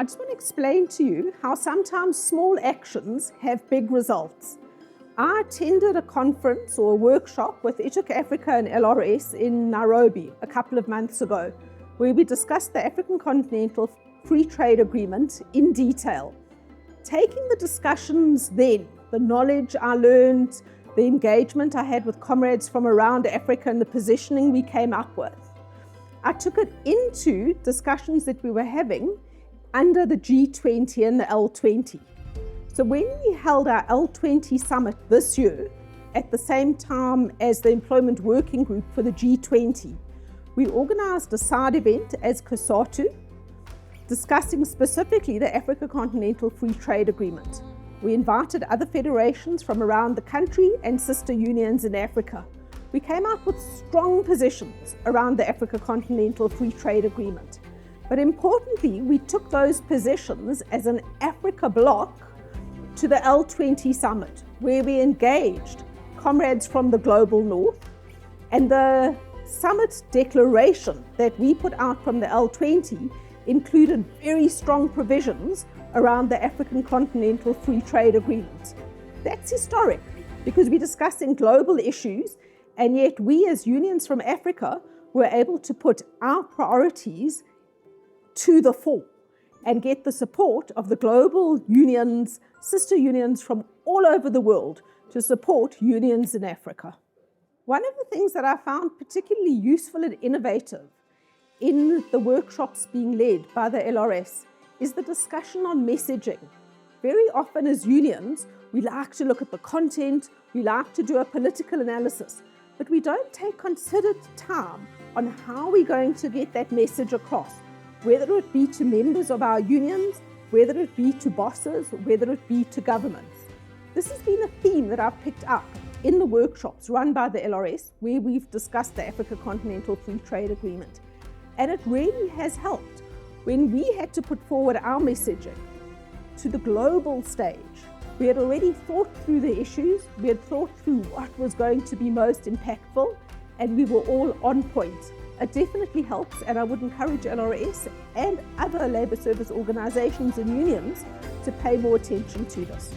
I just want to explain to you how sometimes small actions have big results. I attended a conference or a workshop with explique Africa and LRS in Nairobi a couple of months ago, where we discussed the African Continental Free Trade Agreement in detail. Taking the discussions then, the knowledge I learned, the engagement I had with comrades from around Africa and the positioning we came up with, I took it into discussions that we were having under the G20 and the L20. So when we held our L20 Summit this year, at the same time as the Employment Working Group for the G20, we organised a side event as COSATU, discussing specifically the Africa Continental Free Trade Agreement. We invited other federations from around the country and sister unions in Africa. We came up with strong positions around the Africa Continental Free Trade Agreement. But importantly, we took those positions as an Africa bloc to the L20 Summit, where we engaged comrades from the global north. And the summit declaration that we put out from the L20 included very strong provisions around the African Continental Free Trade Agreement. That's historic because we're discussing global issues, and yet we as unions from Africa were able to put our priorities to the fore and get the support of the global unions, sister unions from all over the world to support unions in Africa. One of the things that I found particularly useful and innovative in the workshops being led by the LRS is the discussion on messaging. Very often as unions, we like to look at the content, we like to do a political analysis, but we don't take considered time on how we're going to get that message across, whether it be to members of our unions, whether it be to bosses, whether it be to governments. This has been a theme that I've picked up in the workshops run by the LRS, where we've discussed the Africa Continental Free Trade Agreement. And it really has helped when we had to put forward our messaging to the global stage. We had already thought through the issues, we had thought through what was going to be most impactful, and we were all on point. It definitely helps, and I would encourage LRS and other labour service organisations and unions to pay more attention to this.